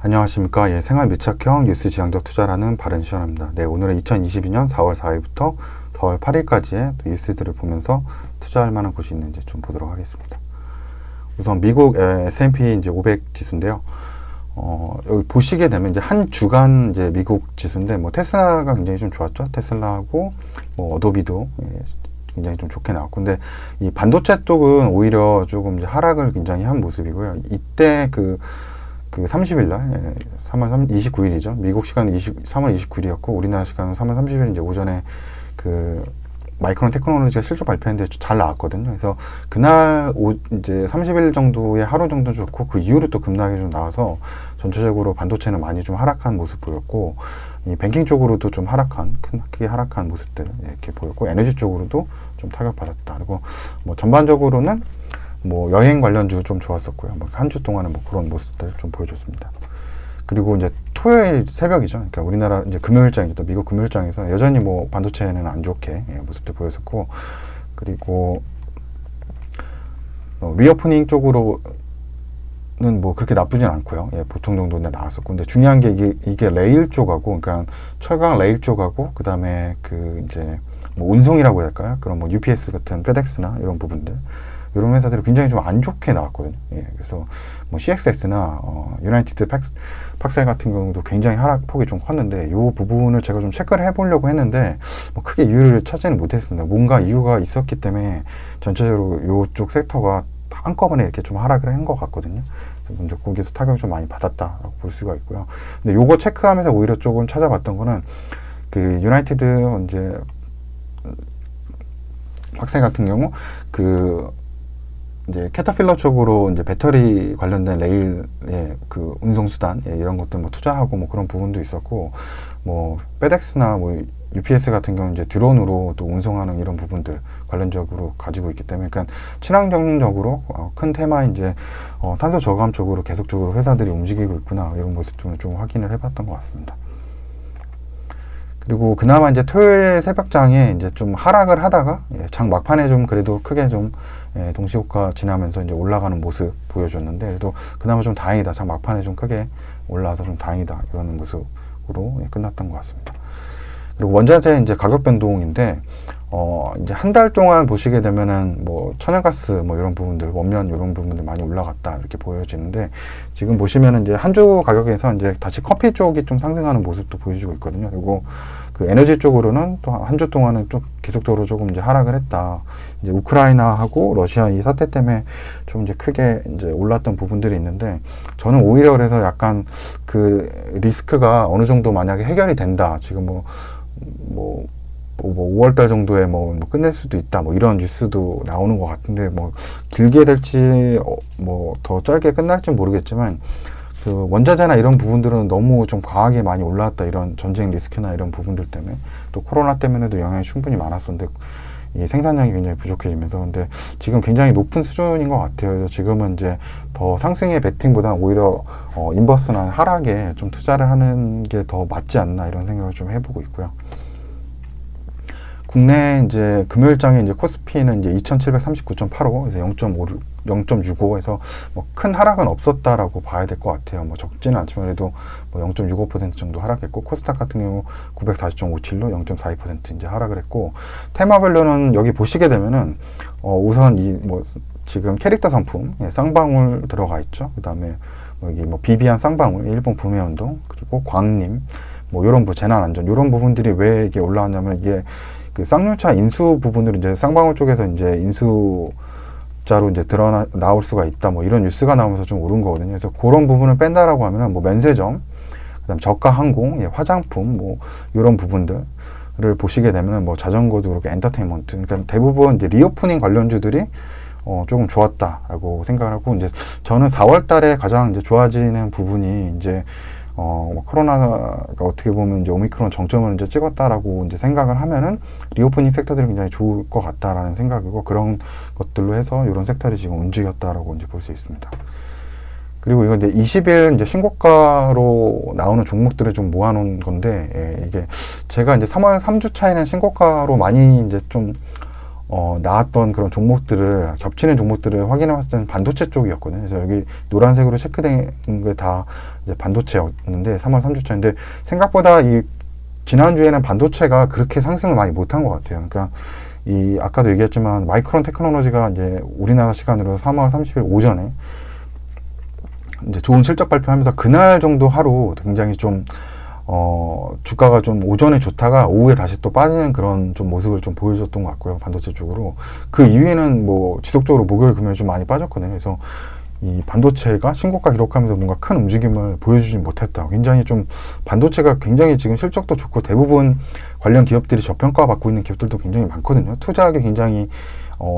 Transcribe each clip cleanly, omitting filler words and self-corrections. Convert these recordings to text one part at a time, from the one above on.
안녕하십니까. 예, 생활 밀착형 뉴스 지향적 투자라는 바른시연입니다. 네, 오늘은 2022년 4월 4일부터 4월 8일까지의 뉴스들을 보면서 투자할 만한 곳이 있는지 좀 보도록 하겠습니다. 우선 미국 S&P 이제 500 지수인데요. 여기 보시게 되면 이제 한 주간 이제 미국 지수인데, 뭐 테슬라가 굉장히 좀 좋았죠. 테슬라하고 뭐 어도비도 굉장히 좀 좋게 나왔고, 근데 이 반도체 쪽은 오히려 조금 이제 하락을 굉장히 한 모습이고요. 이때 그 30일 날, 3월 29일이죠. 미국 시간은 3월 29일이었고, 우리나라 시간은 3월 30일 이제 오전에 그 마이크론 테크놀로지가 실적 발표했는데 잘 나왔거든요. 그래서 그날 이제 30일 정도의 하루 정도 좋고, 그 이후로 또 급락이 좀 나와서 전체적으로 반도체는 많이 좀 하락한 모습 보였고, 이 뱅킹 쪽으로도 좀 크게 하락한 모습들 이렇게 보였고, 에너지 쪽으로도 좀 타격받았다. 그리고 뭐 전반적으로는 뭐 여행 관련주 좀 좋았었고요. 뭐 한 주 동안은 뭐 그런 모습들 좀 보여줬습니다. 그리고 이제 토요일 새벽이죠. 그러니까 우리나라 이제 금요일장이죠. 미국 금요일장에서 여전히 뭐 반도체는 안 좋게 모습들 보였었고, 그리고 리오프닝 쪽으로는 뭐 그렇게 나쁘진 않고요. 보통 정도는 나왔었고, 근데 중요한 게 이게 레일 쪽하고, 그러니까 철강 레일 쪽하고, 그 다음에 그 이제 뭐 운송이라고 해야 할까요? 그런 뭐 UPS 같은 페덱스나 이런 부분들, 이런 회사들이 굉장히 좀 안 좋게 나왔거든요. 그래서 뭐 CXS나 유나이티드 팍셀 같은 경우도 굉장히 하락폭이 좀 컸는데, 이 부분을 제가 좀 체크를 해보려고 했는데 뭐 크게 이유를 찾지는 못했습니다. 뭔가 이유가 있었기 때문에 전체적으로 이쪽 섹터가 한꺼번에 이렇게 좀 하락을 한 것 같거든요. 그래서 이제 거기서 타격을 좀 많이 받았다라고 볼 수가 있고요. 근데 요거 체크하면서 오히려 조금 찾아봤던 거는 그 유나이티드 이제 팍셀 같은 경우 이제 캐터필러 쪽으로 이제 배터리 관련된 레일의 그 운송수단 이런 것들 뭐 투자하고 뭐 그런 부분도 있었고, 뭐 페덱스나 뭐 UPS 같은 경우는 이제 드론으로 또 운송하는 이런 부분들 관련적으로 가지고 있기 때문에, 그러니까 친환경적으로 큰 테마 이제 탄소 저감 쪽으로 계속적으로 회사들이 움직이고 있구나, 이런 모습들을 좀 확인을 해봤던 것 같습니다. 그리고 그나마 이제 토요일 새벽장에 이제 좀 하락을 하다가 장 막판에 좀 그래도 크게 좀 동시효과 지나면서 이제 올라가는 모습 보여줬는데, 그래도 그나마 좀 다행이다. 장 막판에 좀 크게 올라와서 좀 다행이다. 이런 모습으로 끝났던 것 같습니다. 그리고 원자재 이제 가격 변동인데, 이제 한 달 동안 보시게 되면은 뭐 천연가스 뭐 이런 부분들, 원면 이런 부분들 많이 올라갔다 이렇게 보여지는데, 지금 보시면은 이제 한 주 가격에서 이제 다시 커피 쪽이 좀 상승하는 모습도 보여주고 있거든요. 그리고 그 에너지 쪽으로는 또 한 주 동안은 좀 계속적으로 조금 이제 하락을 했다. 이제 우크라이나하고 러시아 이 사태 때문에 좀 이제 크게 이제 올랐던 부분들이 있는데, 저는 오히려 그래서 약간 그 리스크가 어느 정도 만약에 해결이 된다. 지금 뭐 5월달 정도에 뭐 끝낼 수도 있다, 뭐 이런 뉴스도 나오는 것 같은데, 뭐 길게 될지 뭐 더 짧게 끝날지 모르겠지만, 그 원자재나 이런 부분들은 너무 좀 과하게 많이 올라왔다. 이런 전쟁 리스크나 이런 부분들 때문에, 또 코로나 때문에도 영향이 충분히 많았었는데 이 생산량이 굉장히 부족해지면서, 근데 지금 굉장히 높은 수준인 것 같아요. 그래서 지금은 이제 더 상승의 베팅보다는 오히려 인버스나 하락에 좀 투자를 하는 게 더 맞지 않나, 이런 생각을 좀 해보고 있고요. 국내 이제 금요일장에 이제 코스피는 이제 2,739.85, 그래서 0.65에서 뭐 큰 하락은 없었다라고 봐야 될 것 같아요. 뭐 적지는 않지만 그래도 뭐 0.65% 정도 하락했고, 코스닥 같은 경우 940.57로 0.42% 이제 하락을 했고, 테마별로는 여기 보시게 되면은 우선 뭐 지금 캐릭터 상품 쌍방울 들어가 있죠. 그다음에 여기 뭐 비비안 쌍방울, 일본 구매운동, 그리고 광림, 뭐 이런 재난안전 이런 부분들이 왜 이게 올라왔냐면, 이게 그 쌍용차 인수 부분으로 이제 쌍방울 쪽에서 이제 인수자로 이제 나올 수가 있다, 뭐 이런 뉴스가 나오면서 좀 오른 거거든요. 그래서 그런 부분을 뺀다라고 하면은 뭐 면세점, 그다음 저가 항공, 화장품, 뭐 이런 부분들을 보시게 되면은 뭐 자전거도 그렇게 엔터테인먼트, 그러니까 대부분 이제 리오프닝 관련주들이 조금 좋았다라고 생각을 하고, 이제 저는 4월 달에 가장 이제 좋아지는 부분이 이제 코로나가 어떻게 보면 이제 오미크론 정점을 이제 찍었다라고 이제 생각을 하면은 리오프닝 섹터들이 굉장히 좋을 것 같다라는 생각이고, 그런 것들로 해서 이런 섹터들이 지금 움직였다라고 이제 볼 수 있습니다. 그리고 이거 이제 20일 이제 신고가로 나오는 종목들을 좀 모아놓은 건데, 이게 제가 이제 3월 3주 차에는 신고가로 많이 이제 좀 나왔던 그런 종목들을, 겹치는 종목들을 확인해 봤을 때는 반도체 쪽이었거든요. 그래서 여기 노란색으로 체크된 게 다 이제 반도체였는데, 3월 3주차인데, 생각보다 이 지난주에는 반도체가 그렇게 상승을 많이 못한 것 같아요. 그러니까 이 아까도 얘기했지만 마이크론 테크놀로지가 이제 우리나라 시간으로 3월 30일 오전에 이제 좋은 실적 발표하면서 그날 정도 하루 굉장히 좀 주가가 좀 오전에 좋다가 오후에 다시 또 빠지는 그런 좀 모습을 좀 보여줬던 것 같고요. 반도체 쪽으로. 그 이후에는 뭐 지속적으로 목요일 금요일 좀 많이 빠졌거든요. 그래서 이 반도체가 신고가 기록하면서 뭔가 큰 움직임을 보여주지 못했다. 굉장히 좀 반도체가 굉장히 지금 실적도 좋고 대부분 관련 기업들이 저평가받고 있는 기업들도 굉장히 많거든요. 투자하기 굉장히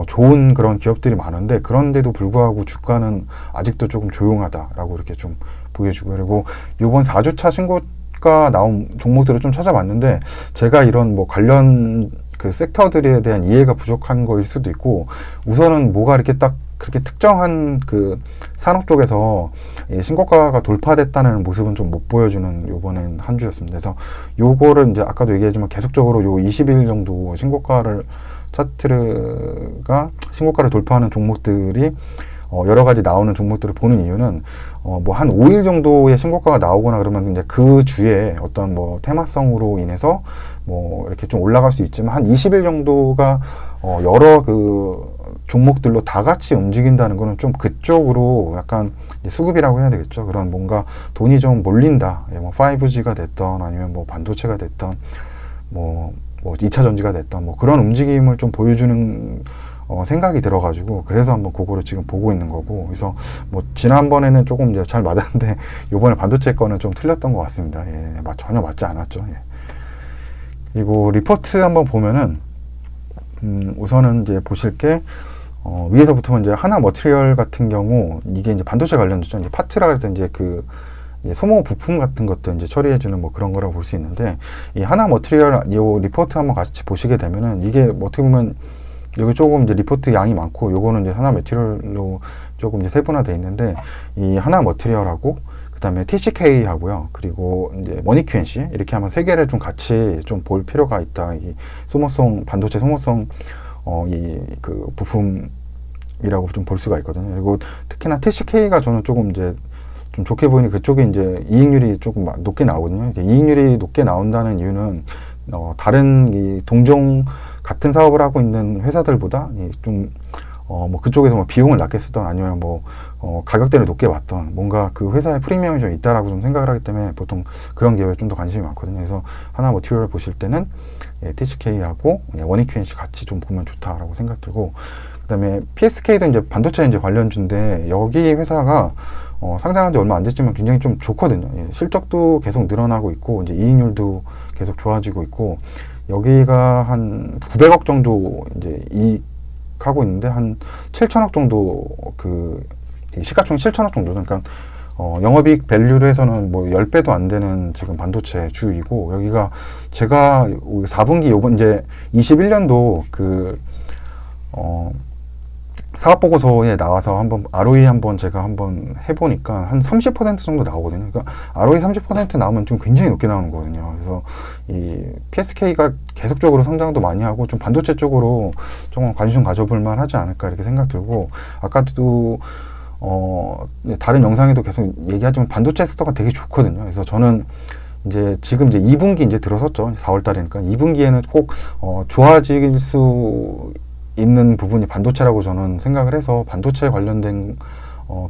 좋은 그런 기업들이 많은데, 그런데도 불구하고 주가는 아직도 조금 조용하다라고 이렇게 좀 보여주고, 그리고 이번 4주차 신고가 나온 종목들을 좀 찾아봤는데, 제가 이런 뭐 관련 그 섹터들에 대한 이해가 부족한 거일 수도 있고, 우선은 뭐가 이렇게 딱 그렇게 특정한 그 산업 쪽에서 신고가가 돌파됐다는 모습은 좀 못 보여주는 요번엔 한 주였습니다. 그래서 요거를 이제 아까도 얘기했지만 계속적으로 요 20일 정도 신고가를 차트가 신고가를 돌파하는 종목들이 여러 가지 나오는 종목들을 보는 이유는 뭐 한 5일 정도의 신고가가 나오거나 그러면 이제 그 주에 어떤 뭐 테마성으로 인해서 뭐 이렇게 좀 올라갈 수 있지만, 한 20일 정도가 여러 그 종목들로 다 같이 움직인다는 거는 좀 그쪽으로 약간 수급이라고 해야 되겠죠. 그런 뭔가 돈이 좀 몰린다. 뭐 5G가 됐던 아니면 뭐 반도체가 됐던 뭐 2차 전지가 됐던 뭐 그런 움직임을 좀 보여주는 생각이 들어가지고, 그래서 한번 그거를 지금 보고 있는 거고. 그래서 뭐 지난번에는 조금 이제 잘 맞았는데 요번에 반도체 거는 좀 틀렸던 것 같습니다. 예, 전혀 맞지 않았죠. 예. 그리고 리포트 한번 보면은 우선은 이제 보실 게 위에서부터는 이제 하나 머티리얼 같은 경우, 이게 이제 반도체 관련주죠. 이제 파트라 그래서 이제 그 소모 부품 같은 것도 이제 처리해주는 뭐 그런 거라고 볼 수 있는데, 이 하나 머티리얼 이 리포트 한번 같이 보시게 되면은, 이게 뭐 어떻게 보면 여기 조금 이제 리포트 양이 많고, 요거는 이제 하나 머티리얼로 조금 이제 세분화되어 있는데, 이 하나 머티리얼하고 그 다음에 TCK 하고요, 그리고 이제 머니큐엔시, 이렇게 한번 세 개를 좀 같이 좀 볼 필요가 있다. 이 소모성, 반도체 소모성 이 그 부품이라고 좀 볼 수가 있거든요. 그리고 특히나 TCK가 저는 조금 이제 좀 좋게 보이는, 그쪽에 이제 이익률이 조금 높게 나오거든요. 이익률이 높게 나온다는 이유는 다른 이 동종 같은 사업을 하고 있는 회사들보다 좀 뭐 그쪽에서 뭐 비용을 낮게 쓰던 아니면 뭐 가격대를 높게 받던 뭔가 그 회사의 프리미엄이 좀 있다라고 좀 생각을 하기 때문에 보통 그런 기업에 좀 더 관심이 많거든요. 그래서 하나 머티리얼 보실 때는 TCK하고 원익큐엔시 같이 좀 보면 좋다라고 생각 들고, 그다음에 PSK도 이제 반도체 이제 관련주인데, 여기 회사가 상장한 지 얼마 안 됐지만 굉장히 좀 좋거든요. 예, 실적도 계속 늘어나고 있고, 이제 이익률도 계속 좋아지고 있고, 여기가 한 900억 정도 이제 이익하고 있는데, 한 7천억 정도 그 시가총액 7천억 정도. 그러니까 영업이익 밸류로 해서는 뭐 10배도 안 되는 지금 반도체 주이고, 여기가 제가 4분기 요번 이제 21년도 그 사업보고서에 나와서 한번 ROE 한번 제가 한번 해보니까 한 30% 정도 나오거든요. 그러니까 ROE 30% 나오면 좀 굉장히 높게 나오는 거거든요. 그래서 이 PSK가 계속적으로 성장도 많이 하고 좀 반도체 쪽으로 조금 관심 가져볼 만 하지 않을까 이렇게 생각 들고, 아까도 다른 영상에도 계속 얘기하지만 반도체 섹터가 되게 좋거든요. 그래서 저는 이제 지금 이제 2분기 이제 들어섰죠. 4월 달이니까 2분기에는 꼭 좋아질 수 있는 부분이 반도체라고 저는 생각을 해서, 반도체 관련된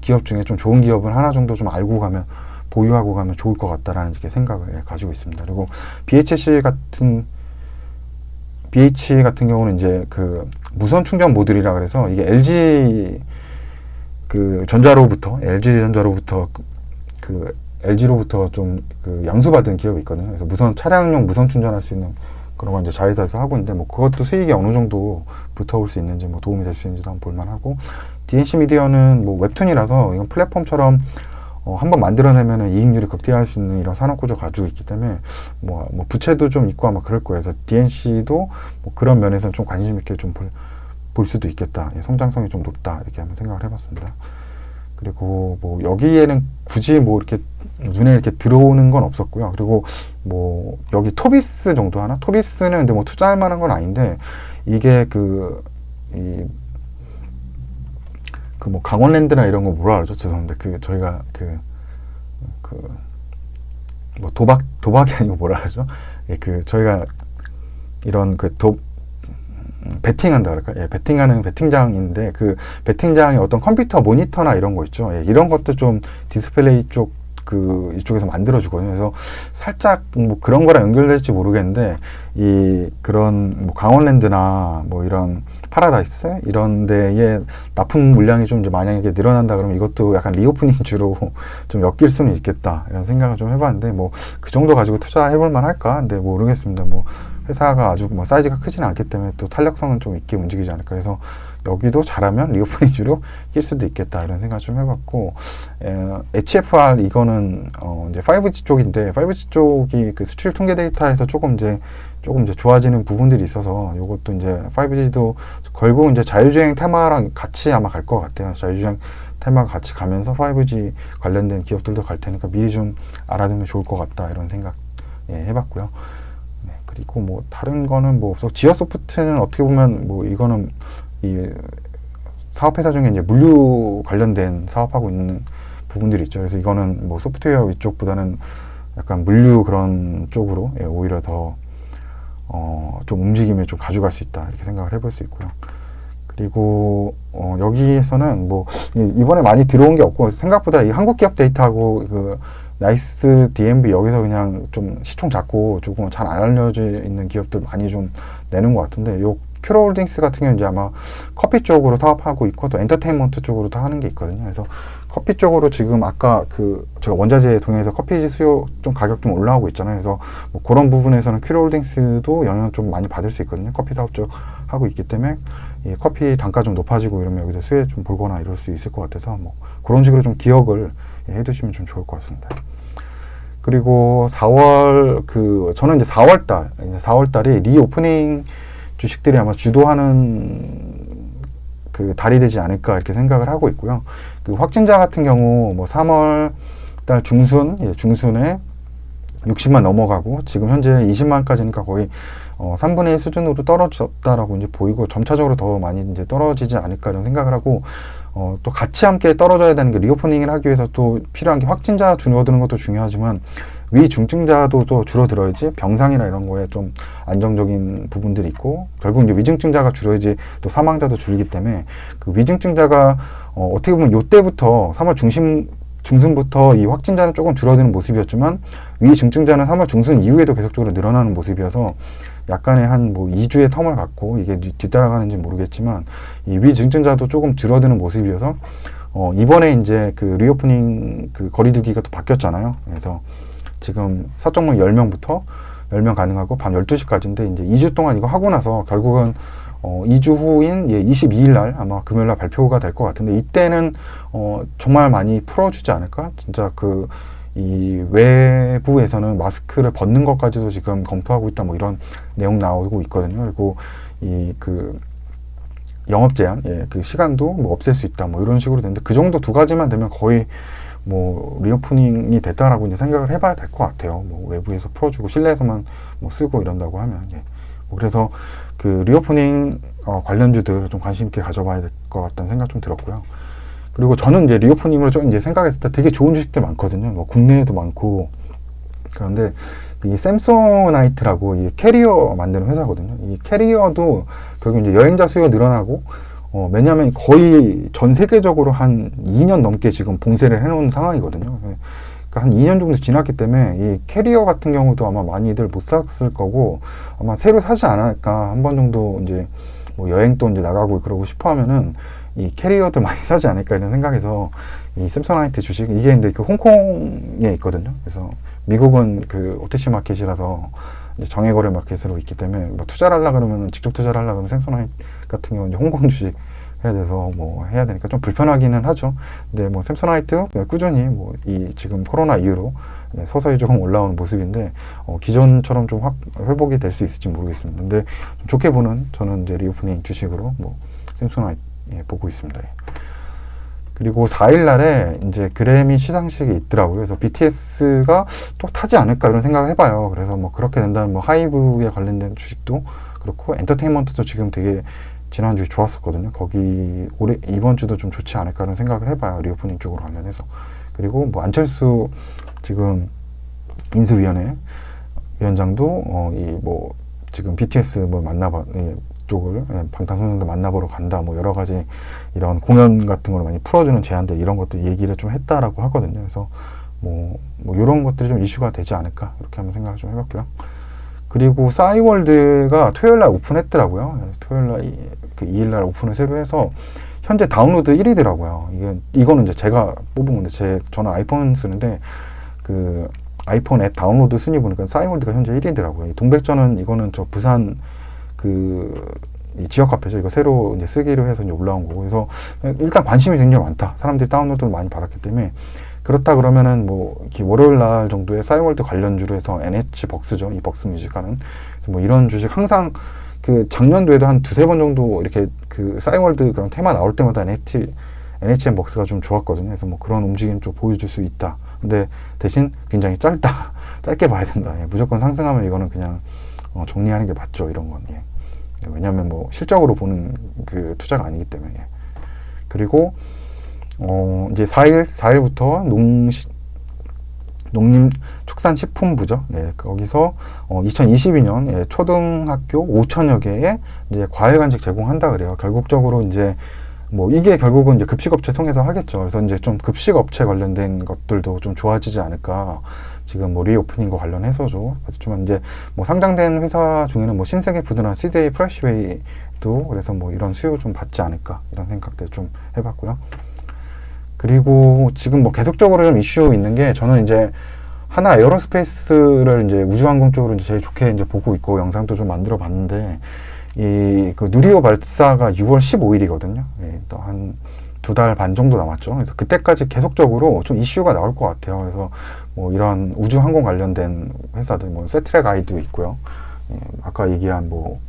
기업 중에 좀 좋은 기업을 하나 정도 좀 알고 가면, 보유하고 가면 좋을 것 같다라는 생각을 가지고 있습니다. 그리고 BH 같은 경우는 이제 그 무선 충전 모듈이라 그래서, 이게 LG 전자로부터 좀 그 양수받은 기업이 있거든요. 그래서 차량용 무선 충전할 수 있는 그런 건 이제 자회사에서 하고 있는데, 뭐 그것도 수익이 어느 정도 붙어올 수 있는지, 뭐 도움이 될 수 있는지도 한번 볼만하고, DNC 미디어는 뭐 웹툰이라서 이건 플랫폼처럼 한번 만들어내면은 이익률이 극대화할 수 있는 이런 산업구조 가지고 있기 때문에 뭐 부채도 좀 있고 아마 그럴 거예요. 그래서 DNC도 뭐 그런 면에서는 좀 관심 있게 좀 볼 수도 있겠다. 성장성이 좀 높다. 이렇게 한번 생각을 해봤습니다. 그리고 뭐 여기에는 굳이 뭐 이렇게 눈에 이렇게 들어오는 건 없었고요. 그리고 뭐 여기 토비스 정도 하나? 토비스는 근데 뭐 투자할 만한 건 아닌데, 이게 그 뭐 강원랜드나 이런 거 뭐라 그러죠? 죄송합니다. 저희가 뭐 도박이 아니고 뭐라 그러죠? 예, 저희가 이런 베팅한다 그럴까? 예, 베팅하는 베팅장인데 그 베팅장에 어떤 컴퓨터 모니터나 이런 거 있죠. 예, 이런 것도 좀 디스플레이 이쪽에서 만들어주거든요. 그래서 살짝 뭐 그런 거랑 연결될지 모르겠는데 그런 뭐 강원랜드나 뭐 이런 파라다이스 이런 데에 납품 물량이 좀 이제 만약에 늘어난다 그러면 이것도 약간 리오프닝 주로 좀 엮일 수는 있겠다 이런 생각을 좀 해봤는데 뭐 그 정도 가지고 투자해볼 만할까? 근데 모르겠습니다. 뭐 회사가 아주 뭐 사이즈가 크지는 않기 때문에 또 탄력성은 좀 있게 움직이지 않을까 해서 여기도 잘하면 리오프닝 주로 낄 수도 있겠다 이런 생각 좀 해봤고, HFR 이거는 이제 5G 쪽인데 5G 쪽이 그 수출 통계 데이터에서 조금 이제 좋아지는 부분들이 있어서 이것도 이제 5G도 결국 이제 자율주행 테마랑 같이 아마 갈 것 같아요. 자율주행 테마가 같이 가면서 5G 관련된 기업들도 갈 테니까 미리 좀 알아두면 좋을 것 같다 이런 생각 해봤고요. 네, 그리고 뭐 다른 거는 뭐 지어소프트는 어떻게 보면 뭐 이거는 이 사업회사 중에 이제 물류 관련된 사업하고 있는 부분들이 있죠. 그래서 이거는 뭐 소프트웨어 위쪽보다는 약간 물류 그런 쪽으로 오히려 더 좀 움직임을 좀 가져갈 수 있다 이렇게 생각을 해볼 수 있고요. 그리고 여기에서는 뭐 이번에 많이 들어온 게 없고 생각보다 이 한국 기업 데이터하고 그 나이스 DMB 여기서 그냥 좀 시총 작고 조금 잘 안 알려져 있는 기업들 많이 좀 내는 것 같은데, 요 큐로홀딩스 같은 경우는 이제 아마 커피 쪽으로 사업하고 있고 또 엔터테인먼트 쪽으로도 하는 게 있거든요. 그래서 커피 쪽으로 지금 아까 제가 원자재 동해에서 커피 수요 좀 가격 좀 올라오고 있잖아요. 그래서 뭐 그런 부분에서는 큐로홀딩스도 영향 좀 많이 받을 수 있거든요. 커피 사업 쪽 하고 있기 때문에 이 커피 단가 좀 높아지고 이러면 여기서 수혜 좀 볼거나 이럴 수 있을 것 같아서 뭐 그런 식으로 좀 기억을 해두시면 좀 좋을 것 같습니다. 그리고 4월 저는 이제 4월 달이 리오프닝 주식들이 아마 주도하는 달이 되지 않을까 이렇게 생각을 하고 있고요. 확진자 같은 경우 뭐 3월 달 중순에 60만 넘어가고 지금 현재 20만까지니까 거의 3분의 1 수준으로 떨어졌다라고 이제 보이고 점차적으로 더 많이 이제 떨어지지 않을까 이런 생각을 하고, 또 같이 함께 떨어져야 되는 게 리오프닝을 하기 위해서 또 필요한 게 확진자 줄어드는 것도 중요하지만 위중증자도 또 줄어들어야지 병상이나 이런 거에 좀 안정적인 부분들이 있고, 결국 이제 위중증자가 줄어야지 또 사망자도 줄기 때문에 그 위중증자가 어떻게 보면 요때부터 3월 중순부터 이 확진자는 조금 줄어드는 모습이었지만 위중증자는 3월 중순 이후에도 계속적으로 늘어나는 모습이어서 약간의 한 뭐 2주의 텀을 갖고 이게 뒤따라가는지 모르겠지만 이 위중증자도 조금 줄어드는 모습이어서 이번에 이제 리오프닝 거리두기가 또 바뀌었잖아요. 그래서 지금 사적문 10명부터 10명 가능하고 밤 12시까지인데 이제 2주 동안 이거 하고 나서 결국은 2주 후인 22일 날 아마 금요일 날 발표가 될 것 같은데, 이때는 정말 많이 풀어주지 않을까? 진짜 이 외부에서는 마스크를 벗는 것까지도 지금 검토하고 있다 뭐 이런 내용 나오고 있거든요. 그리고 영업 제한, 시간도 뭐 없앨 수 있다 뭐 이런 식으로 되는데, 그 정도 두 가지만 되면 거의 뭐 리오프닝이 됐다라고 이제 생각을 해봐야 될 것 같아요. 뭐 외부에서 풀어주고 실내에서만 뭐 쓰고 이런다고 하면. 그래서 리오프닝 관련주들 좀 관심 있게 가져봐야 될 것 같다는 생각 좀 들었고요. 그리고 저는 이제 리오프닝으로 좀 이제 생각했을 때 되게 좋은 주식들 많거든요. 뭐 국내에도 많고. 그런데 이 샘소나이트라고 이 캐리어 만드는 회사거든요. 이 캐리어도 결국 이제 여행자 수요가 늘어나고, 왜냐하면 거의 전 세계적으로 한 2년 넘게 지금 봉쇄를 해놓은 상황이거든요. 그러니까 한 2년 정도 지났기 때문에 이 캐리어 같은 경우도 아마 많이들 못 샀을 거고 아마 새로 사지 않을까. 한 번 정도 이제 뭐 여행도 이제 나가고 그러고 싶어 하면은 이 캐리어들 많이 사지 않을까 이런 생각에서 이 샘소나이트 주식, 이게 근데 홍콩에 있거든요. 그래서 미국은 OTC 마켓이라서 이제 정액거래 마켓으로 있기 때문에 뭐 투자를 하려 그러면 직접 투자를 하려 그러면 샘소나이트 같은 경우는 홍콩 주식 해야 돼서 뭐 해야 되니까 좀 불편하기는 하죠. 근데 뭐 샘소나이트 꾸준히 뭐 지금 코로나 이후로 서서히 조금 올라오는 모습인데 기존처럼 좀 회복이 될 수 있을지 모르겠습니다. 근데 좀 좋게 보는 저는 이제 리오프닝 주식으로 뭐 샘소나이트 보고 있습니다. 그리고 4일 날에 이제 그래미 시상식이 있더라고요. 그래서 BTS가 또 타지 않을까 이런 생각을 해봐요. 그래서 뭐 그렇게 된다면 뭐 하이브에 관련된 주식도 그렇고 엔터테인먼트도 지금 되게 지난주에 좋았었거든요. 거기 이번 주도 좀 좋지 않을까라는 생각을 해봐요. 리오프닝 쪽으로 관련해서. 그리고 뭐 안철수 지금 인수위원회 위원장도 이 뭐 지금 BTS 뭐 만나봐 쪽을 방탄소년단 만나보러 간다 뭐 여러 가지 이런 공연 같은 걸 많이 풀어주는 제안들 이런 것들 얘기를 좀 했다라고 하거든요. 그래서 뭐 이런 것들이 좀 이슈가 되지 않을까 이렇게 한번 생각을 좀 해봤고요. 그리고 싸이월드가 토요일날 오픈했더라고요. 토요일날 그 2일날 오픈을 새로 해서 현재 다운로드 1위더라고요. 이거는 이제 제가 뽑은 건데 저는 아이폰 쓰는데 그 아이폰 앱 다운로드 순위 보니까 싸이월드가 현재 1위더라고요. 동백전은 이거는 저 부산 이 지역 카페죠. 이거 새로 이제 쓰기로 해서 이제 올라온 거고. 그래서 일단 관심이 굉장히 많다. 사람들이 다운로드를 많이 받았기 때문에 그렇다 그러면은 뭐 이렇게 월요일 날 정도에 싸이월드 관련주로 해서 NH 벅스죠. 이 벅스 뮤직 하는. 그래서 뭐 이런 주식 항상 그 작년도에도 한 두세 번 정도 이렇게 그 싸이월드 그런 테마 나올 때마다 NHN 벅스가 좀 좋았거든요. 그래서 뭐 그런 움직임 좀 보여줄 수 있다. 근데 대신 굉장히 짧다. 짧게 봐야 된다. 예, 무조건 상승하면 이거는 그냥 정리하는 게 맞죠. 이런 건. 예. 왜냐하면 뭐 실적으로 보는 그 투자가 아니기 때문에. 예. 그리고 이제 4일부터 농림축산식품부죠. 예, 거기서 2022년 예, 초등학교 5천여 개의 이제 과일 간식 제공한다 그래요. 결국적으로 이제 뭐 이게 결국은 이제 급식업체 통해서 하겠죠. 그래서 이제 좀 급식업체 관련된 것들도 좀 좋아지지 않을까. 지금 뭐 리오프닝과 관련해서죠. 그렇지만 이제 뭐 상장된 회사 중에는 뭐 신세계푸드나 CJ 프레시웨이도 그래서 뭐 이런 수요 좀 받지 않을까 이런 생각들 좀 해봤고요. 그리고 지금 뭐 계속적으로 좀 이슈 있는 게 저는 이제 하나 에어로스페이스를 이제 우주항공 쪽으로 이제 제일 좋게 이제 보고 있고 영상도 좀 만들어 봤는데 이 그 누리호 발사가 6월 15일이거든요. 예, 또 한 2달 반 정도 남았죠. 그래서 그때까지 계속적으로 좀 이슈가 나올 것 같아요. 그래서 뭐 이런 우주항공 관련된 회사들, 뭐 세트랙 아이도 있고요. 예, 아까 얘기한 뭐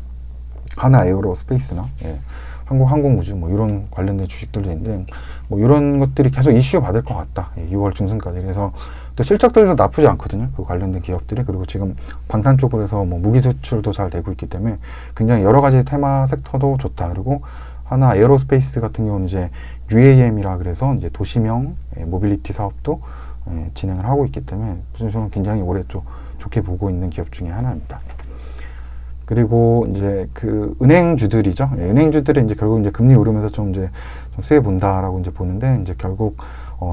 하나 에어로스페이스나 예, 한국항공우주 뭐 이런 관련된 주식들도 있는데 뭐 이런 것들이 계속 이슈 받을 것 같다. 예, 6월 중순까지. 그래서 또 실적들도 나쁘지 않거든요. 그 관련된 기업들이. 그리고 지금 방산 쪽으로 해서 뭐 무기 수출도 잘 되고 있기 때문에 굉장히 여러 가지 테마 섹터도 좋다. 그리고 하나 에어로스페이스 같은 경우는 이제 UAM이라 그래서 이제 도시명 모빌리티 사업도 진행을 하고 있기 때문에 저는 굉장히 올해 좀 좋게 보고 있는 기업 중에 하나입니다. 그리고 이제 그 은행주들이죠. 은행주들이 이제 결국 이제 금리 오르면서 좀 이제 좀 수혜 본다라고 이제 보는데 이제 결국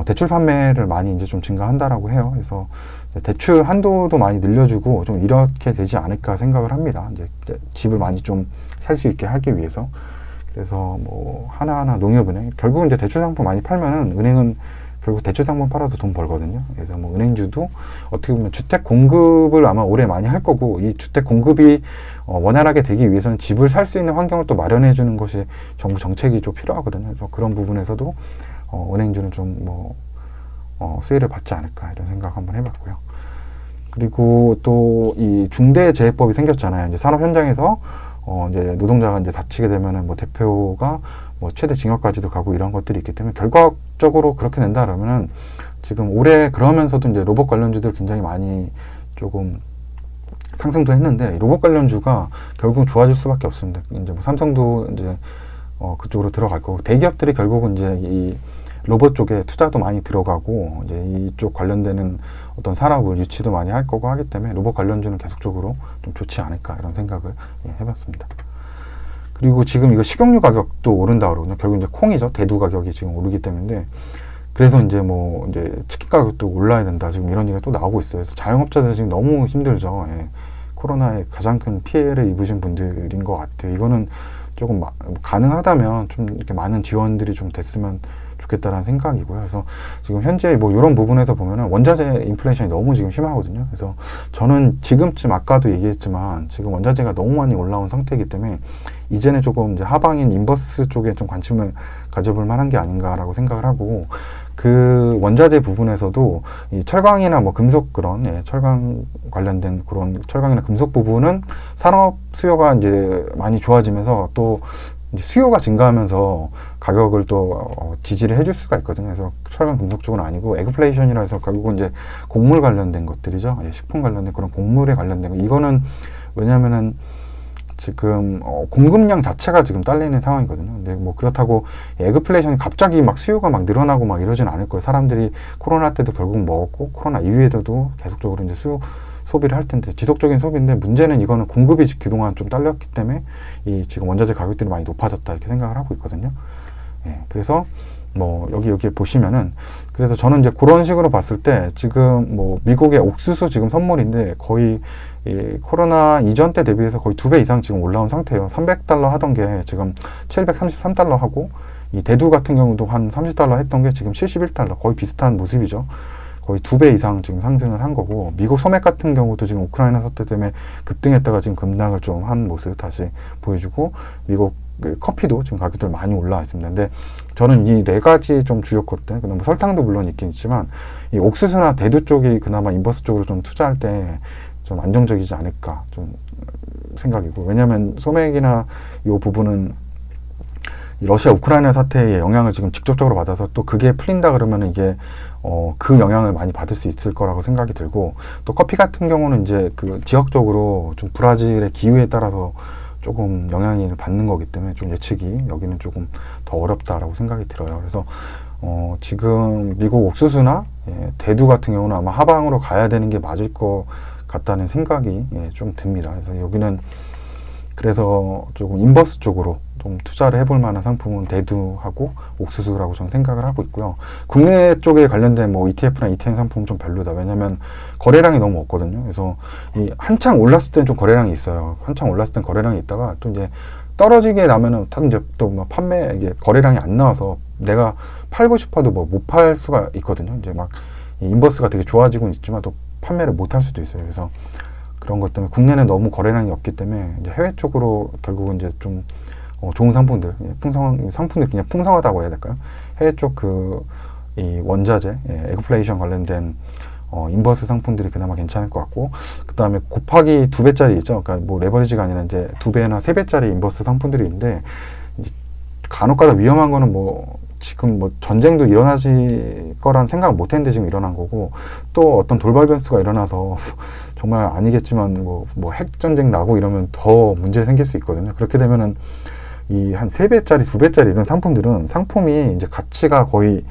대출 판매를 많이 이제 좀 증가한다라고 해요. 그래서 대출 한도도 많이 늘려주고 좀 이렇게 되지 않을까 생각을 합니다. 이제 집을 많이 좀 살 수 있게 하기 위해서. 그래서 뭐 하나하나 농협은행 결국은 이제 대출 상품 많이 팔면은 은행은 결국 대출 상품 팔아서 돈 벌거든요. 그래서 뭐 은행주도 어떻게 보면 주택 공급을 아마 올해 많이 할 거고 이 주택 공급이 원활하게 되기 위해서는 집을 살 수 있는 환경을 또 마련해 주는 것이 정부 정책이 좀 필요하거든요. 그래서 그런 부분에서도 은행주는 좀 뭐 수혜를 받지 않을까 이런 생각 한번 해봤고요. 그리고 또 이 중대재해법이 생겼잖아요. 이제 산업 현장에서 이제 노동자가 이제 다치게 되면은 뭐 대표가 뭐 최대 징역까지도 가고 이런 것들이 있기 때문에 결과적으로 그렇게 된다 그러면은 지금 올해 그러면서도 이제 로봇 관련주들 굉장히 많이 조금 상승도 했는데 로봇 관련주가 결국은 좋아질 수밖에 없습니다. 이제 뭐 삼성도 이제 그쪽으로 들어갈 거고 대기업들이 결국은 이제 이 로봇 쪽에 투자도 많이 들어가고 이제 이쪽 관련되는 어떤 산업을 유치도 많이 할 거고 하기 때문에 로봇 관련주는 계속적으로 좀 좋지 않을까 이런 생각을 해봤습니다. 그리고 지금 이거 식용유 가격도 오른다 그러거든요. 결국 이제 콩이죠. 대두 가격이 지금 오르기 때문에 그래서 이제 뭐 이제 치킨 가격도 올라야 된다. 지금 이런 얘기가 또 나오고 있어요. 그래서 자영업자들 지금 너무 힘들죠. 예. 코로나에 가장 큰 피해를 입으신 분들인 것 같아요. 이거는 조금 가능하다면 좀 이렇게 많은 지원들이 좀 됐으면 좋겠다라는 생각이고요. 그래서 지금 현재 뭐 이런 부분에서 보면은 원자재 인플레이션이 너무 지금 심하거든요. 그래서 저는 지금쯤 아까도 얘기했지만 지금 원자재가 너무 많이 올라온 상태이기 때문에 이제는 조금 이제 하방인 인버스 쪽에 좀 관심을 가져볼 만한 게 아닌가라고 생각을 하고 그 원자재 부분에서도 이 철강이나 뭐 금속 그런 철강 관련된 그런 철강이나 금속 부분은 산업 수요가 이제 많이 좋아지면서 또 이제 수요가 증가하면서 가격을 또 지지를 해줄 수가 있거든요. 그래서 철강 금속 쪽은 아니고 에그플레이션이라 해서 결국은 이제 곡물 관련된 것들이죠. 식품 관련된 그런 곡물에 관련된 거. 이거는 왜냐면은 지금 공급량 자체가 지금 딸리는 상황이거든요. 근데 뭐 그렇다고 에그플레이션이 갑자기 막 수요가 막 늘어나고 막 이러진 않을 거예요. 사람들이 코로나 때도 결국 먹었고 코로나 이후에도 계속적으로 이제 소비를 할 텐데 지속적인 소비인데 문제는 이거는 공급이 그동안 좀 딸렸기 때문에 이 지금 원자재 가격들이 많이 높아졌다 이렇게 생각을 하고 있거든요. 예, 그래서 뭐 여기 보시면은 그래서 저는 이제 그런 식으로 봤을 때 지금 뭐 미국의 옥수수 지금 선물인데 거의 이 코로나 이전 때 대비해서 거의 2배 이상 지금 올라온 상태예요. 300달러 하던 게 지금 733달러 하고 이 대두 같은 경우도 한 30달러 했던 게 지금 71달러 거의 비슷한 모습이죠. 거의 2배 이상 지금 상승을 한 거고 미국 소맥 같은 경우도 지금 우크라이나 사태 때문에 급등했다가 지금 급락을 좀 한 모습 다시 보여주고 미국 커피도 지금 가격들 많이 올라와 있습니다. 근데 저는 이 네 가지 좀 주요 것들, 그다음에 설탕도 물론 있긴 있지만 이 옥수수나 대두 쪽이 그나마 인버스 쪽으로 좀 투자할 때 좀 안정적이지 않을까 좀 생각이고 왜냐하면 소맥이나 이 부분은 이 러시아 우크라이나 사태의 영향을 지금 직접적으로 받아서 또 그게 풀린다 그러면 이게 그 영향을 많이 받을 수 있을 거라고 생각이 들고 또 커피 같은 경우는 이제 그 지역적으로 좀 브라질의 기후에 따라서 조금 영향을 받는 거기 때문에 좀 예측이 여기는 조금 더 어렵다라고 생각이 들어요. 그래서 지금 미국 옥수수나 대두 같은 경우는 아마 하방으로 가야 되는 게 맞을 것 같다는 생각이 좀 듭니다. 그래서 여기는 그래서 조금 인버스 쪽으로 좀 투자를 해볼 만한 상품은 대두하고 옥수수라고 저는 생각을 하고 있고요. 국내 쪽에 관련된 뭐 ETF나 ETN 상품은 좀 별로다. 왜냐면 거래량이 너무 없거든요. 그래서 이 한창 올랐을 때는 좀 거래량이 있어요. 한창 올랐을 땐 거래량이 있다가 또 이제 떨어지게 나면은 이제 또 뭐 판매 이게 거래량이 안 나와서 내가 팔고 싶어도 뭐 못 팔 수가 있거든요. 이제 막 인버스가 되게 좋아지고는 있지만 또 판매를 못 할 수도 있어요. 그래서 그런 것 때문에 국내는 너무 거래량이 없기 때문에 이제 해외 쪽으로 결국은 이제 좀 좋은 상품들, 상품들이 그냥 풍성하다고 해야 될까요? 해외 쪽 이 원자재, 에그플레이션 관련된 인버스 상품들이 그나마 괜찮을 것 같고, 그 다음에 곱하기 2배짜리 있죠. 그러니까 뭐 레버리지가 아니라 이제 2배나 3배짜리 인버스 상품들이 있는데, 간혹가다 위험한 거는 뭐 지금 뭐 전쟁도 일어나지 거란 생각 못 했는데 지금 일어난 거고 또 어떤 돌발 변수가 일어나서 정말 아니겠지만 뭐 핵전쟁 나고 이러면 더 문제 생길 수 있거든요. 그렇게 되면은 이 한 3배짜리, 2배짜리 이런 상품들은 상품이 이제 가치가 거의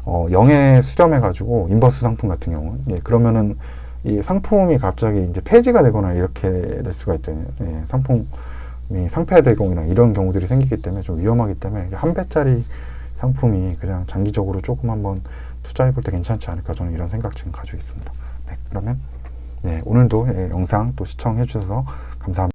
0에 수렴해가지고 인버스 상품 같은 경우는 그러면은 이 상품이 갑자기 이제 폐지가 되거나 이렇게 될 수가 있대요. 상품이 상폐되거나 이런 경우들이 생기기 때문에 좀 위험하기 때문에 1배짜리 상품이 그냥 장기적으로 조금 한번 투자해 볼 때 괜찮지 않을까 저는 이런 생각 지금 가지고 있습니다. 네, 그러면 오늘도 영상 또 시청해 주셔서 감사합니다.